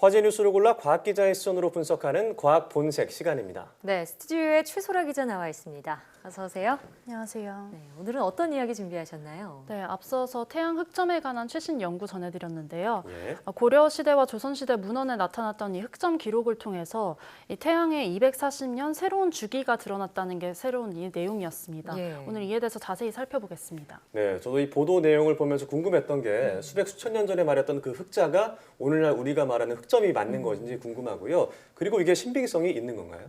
화제 뉴스를 골라 과학 기자의 시선으로 분석하는 과학 본색 시간입니다. 네, 스튜디오에 최소라 기자 나와 있습니다. 어서 오세요. 안녕하세요. 네, 오늘은 어떤 이야기 준비하셨나요? 네, 앞서서 태양 흑점에 관한 최신 연구 전해드렸는데요. 예. 고려 시대와 조선 시대 문헌에 나타났던 이 흑점 기록을 통해서 이 태양의 240년 새로운 주기가 드러났다는 게 새로운 이 내용이었습니다. 예. 오늘 이에 대해서 자세히 살펴보겠습니다. 네, 저도 이 보도 내용을 보면서 궁금했던 게 수백 수천 년 전에 말했던 그 흑자가 오늘날 우리가 말하는 흑점이 맞는 것인지 궁금하고요. 그리고 이게 신빙성이 있는 건가요?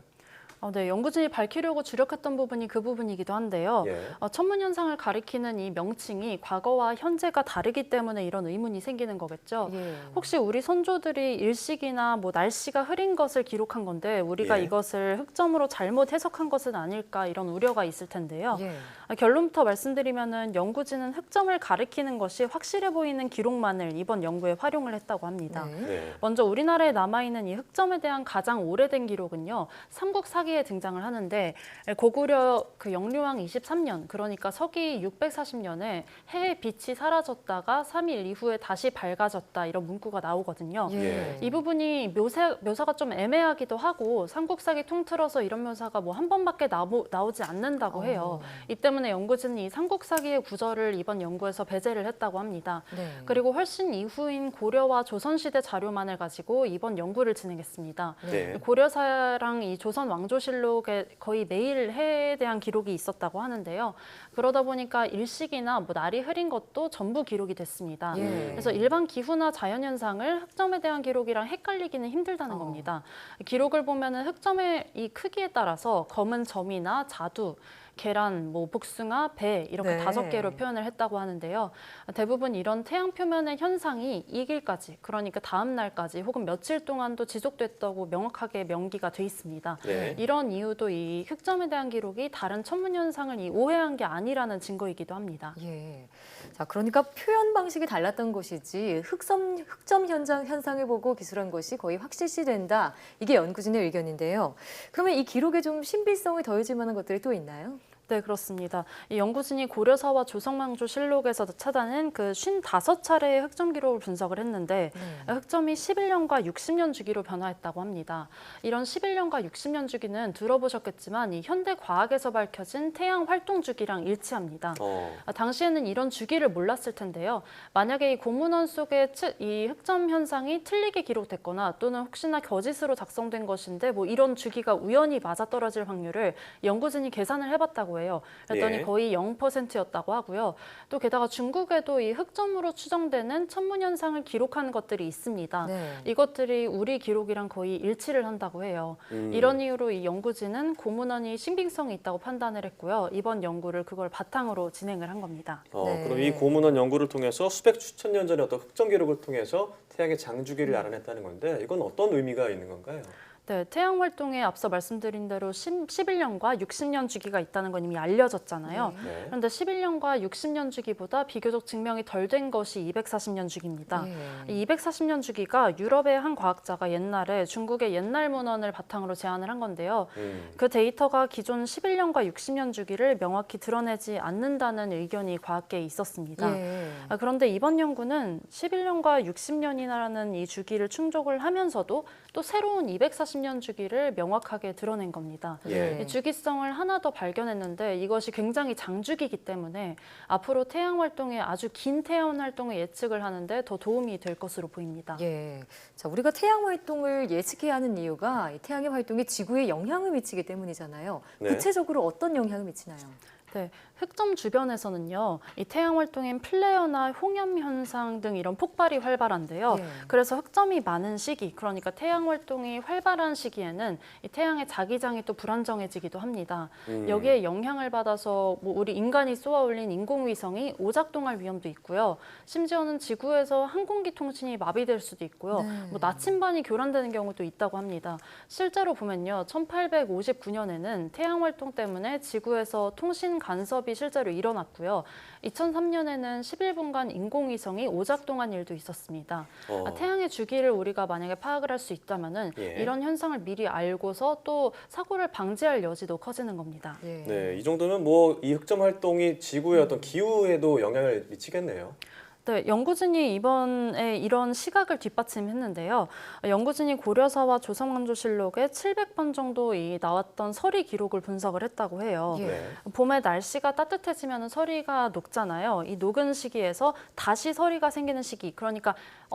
네, 연구진이 밝히려고 주력했던 부분이 그 부분이기도 한데요. 예. 천문현상을 가리키는 이 명칭이 과거와 현재가 다르기 때문에 이런 의문이 생기는 거겠죠. 예. 혹시 우리 선조들이 일식이나 뭐 날씨가 흐린 것을 기록한 건데 우리가 예. 이것을 흑점으로 잘못 해석한 것은 아닐까 이런 우려가 있을 텐데요. 예. 결론부터 말씀드리면은 연구진은 흑점을 가리키는 것이 확실해 보이는 기록만을 이번 연구에 활용을 했다고 합니다. 네. 네. 먼저 우리나라에 남아있는 이 흑점에 대한 가장 오래된 기록은요. 삼국사기에 등장을 하는데 고구려 그 영류왕 23년 그러니까 서기 640년에 해의 빛이 사라졌다가 3일 이후에 다시 밝아졌다 이런 문구가 나오거든요. 예. 이 부분이 묘사가 좀 애매하기도 하고 삼국사기 통틀어서 이런 묘사가 뭐 한 번밖에 나오지 않는다고 해요. 이 때문에 연구진은 이 삼국사기의 구절을 이번 연구에서 배제를 했다고 합니다. 네. 그리고 훨씬 이후인 고려와 조선시대 자료만을 가지고 이번 연구를 진행했습니다. 네. 고려사랑 이 조선 왕조실록에 거의 매일 해에 대한 기록이 있었다고 하는데요. 그러다 보니까 일식이나 뭐 날이 흐린 것도 전부 기록이 됐습니다. 예. 그래서 일반 기후나 자연현상을 흑점에 대한 기록이랑 헷갈리기는 힘들다는 겁니다. 기록을 보면은 흑점의 이 크기에 따라서 검은 점이나 자두, 계란, 뭐 복숭아, 배 이렇게 네. 5개로 표현을 했다고 하는데요. 대부분 이런 태양 표면의 현상이 2일까지, 그러니까 다음 날까지 혹은 며칠 동안도 지속됐다고 명확하게 명기가 돼 있습니다. 네. 이런 이유도 이 흑점에 대한 기록이 다른 천문 현상을 오해한 게 아니라는 증거이기도 합니다. 예. 자, 그러니까 표현 방식이 달랐던 것이지 흑점 현상을 보고 기술한 것이 거의 확실시된다. 이게 연구진의 의견인데요. 그러면 이 기록에 좀 신비성이 더해질 만한 것들이 또 있나요? 네, 그렇습니다. 이 연구진이 고려사와 조선왕조실록에서 찾아낸 그 55차례의 흑점 기록을 분석을 했는데 흑점이 11년과 60년 주기로 변화했다고 합니다. 이런 11년과 60년 주기는 들어보셨겠지만 이 현대 과학에서 밝혀진 태양 활동 주기랑 일치합니다. 당시에는 이런 주기를 몰랐을 텐데요. 만약에 이 공문원 속에 이 흑점 현상이 틀리게 기록됐거나 또는 혹시나 거짓으로 작성된 것인데 뭐 이런 주기가 우연히 맞아떨어질 확률을 연구진이 계산을 해봤다고 해요. 그랬더니 예. 거의 0%였다고 하고요. 또 게다가 중국에도 이 흑점으로 추정되는 천문 현상을 기록한 것들이 있습니다. 네. 이것들이 우리 기록이랑 거의 일치를 한다고 해요. 이런 이유로 이 연구진은 고문원이 신빙성이 있다고 판단을 했고요. 이번 연구를 그걸 바탕으로 진행을 한 겁니다. 네. 그럼 이 고문원 연구를 통해서 수백 수천 년 전의 어떤 흑점 기록을 통해서 태양의 장주기를 알아냈다는 건데 이건 어떤 의미가 있는 건가요? 네, 태양 활동에 앞서 말씀드린 대로 11년과 60년 주기가 있다는 건 이미 알려졌잖아요. 네. 그런데 11년과 60년 주기보다 비교적 증명이 덜 된 것이 240년 주기입니다. 이 240년 주기가 유럽의 한 과학자가 옛날에 중국의 옛날 문헌을 바탕으로 제안을 한 건데요. 그 데이터가 기존 11년과 60년 주기를 명확히 드러내지 않는다는 의견이 과학계에 있었습니다. 예. 그런데 이번 연구는 11년과 60년이라는 이 주기를 충족을 하면서도 또 새로운 240년 주기를 명확하게 드러낸 겁니다. 예. 이 주기성을 하나 더 발견했는데 이것이 굉장히 장주기이기 때문에 앞으로 태양 활동에 아주 긴 태양 활동을 예측을 하는데 더 도움이 될 것으로 보입니다. 예. 자, 우리가 태양 활동을 예측해야 하는 이유가 이 태양의 활동이 지구에 영향을 미치기 때문이잖아요. 네. 구체적으로 어떤 영향을 미치나요? 네, 흑점 주변에서는요, 이 태양 활동인 플레어나 홍염 현상 등 이런 폭발이 활발한데요. 예. 그래서 흑점이 많은 시기, 그러니까 태양 활동이 활발한 시기에는 이 태양의 자기장이 또 불안정해지기도 합니다. 여기에 영향을 받아서 뭐 우리 인간이 쏘아올린 인공위성이 오작동할 위험도 있고요. 심지어는 지구에서 항공기 통신이 마비될 수도 있고요. 뭐 나침반이 교란되는 경우도 있다고 합니다. 실제로 보면요, 1859년에는 태양 활동 때문에 지구에서 통신 간섭이 실제로 일어났고요. 2003년에는 11분간 인공위성이 오작동한 일도 있었습니다. 태양의 주기를 우리가 만약에 파악을 할 수 있다면은 예. 이런 현상을 미리 알고서 또 사고를 방지할 여지도 커지는 겁니다. 예. 네, 이 정도면 뭐 이 흑점 활동이 지구의 어떤 기후에도 영향을 미치겠네요. 네, 연구진이 이번에 이런 시각을 뒷받침했는데요. 연구진이 고려사와 조선왕조실록에 700번 정도 나왔던 서리 기록을 분석을 했다고 해요. 예. 네. 봄에 날씨가 따뜻해지면 서리가 녹잖아요. 이 녹은 시기에서 다시 서리가 생기는 시기, 그러니까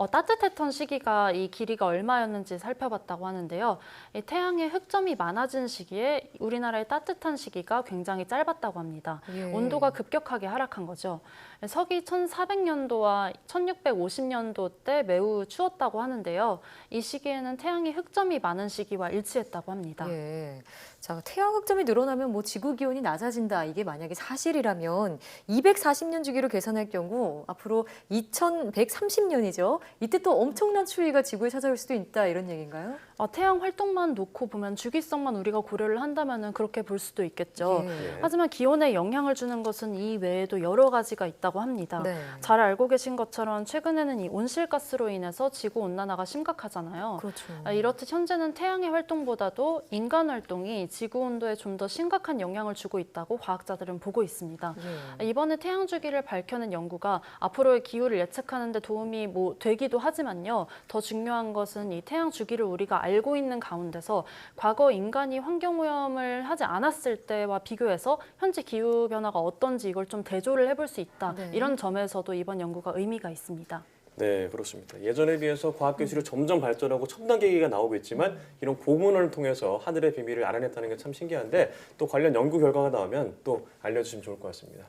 따뜻했던 시기가 이 길이가 얼마였는지 살펴봤다고 하는데요. 이 태양의 흑점이 많아진 시기에 우리나라의 따뜻한 시기가 굉장히 짧았다고 합니다. 예. 온도가 급격하게 하락한 거죠. 서기 1400년도와 1650년도 때 매우 추웠다고 하는데요. 이 시기에는 태양의 흑점이 많은 시기와 일치했다고 합니다. 예. 자, 태양 흑점이 늘어나면 뭐 지구 기온이 낮아진다. 이게 만약에 사실이라면 240년 주기로 계산할 경우 앞으로 2130년이죠. 이때 또 엄청난 추위가 지구에 찾아올 수도 있다. 이런 얘기인가요? 태양 활동만 놓고 보면 주기성만 우리가 고려를 한다면 그렇게 볼 수도 있겠죠. 예. 하지만 기온에 영향을 주는 것은 이 외에도 여러 가지가 있다고 합니다. 네. 잘 알고 계신 것처럼 최근에는 이 온실가스로 인해서 지구 온난화가 심각하잖아요. 그렇죠. 이렇듯 현재는 태양의 활동보다도 인간 활동이 지구 온도에 좀 더 심각한 영향을 주고 있다고 과학자들은 보고 있습니다. 예. 이번에 태양 주기를 밝혀낸 연구가 앞으로의 기후를 예측하는 데 도움이 되기도 하지만요. 더 중요한 것은 이 태양 주기를 우리가 알고 있는 가운데서 과거 인간이 환경오염을 하지 않았을 때와 비교해서 현재 기후 변화가 어떤지 이걸 좀 대조를 해볼 수 있다. 네. 이런 점에서도 이번 연구가 의미가 있습니다. 네, 그렇습니다. 예전에 비해서 과학기술이 점점 발전하고 첨단 기기가 나오고 있지만 이런 고문을 통해서 하늘의 비밀을 알아냈다는 게 참 신기한데 또 관련 연구 결과가 나오면 또 알려주시면 좋을 것 같습니다.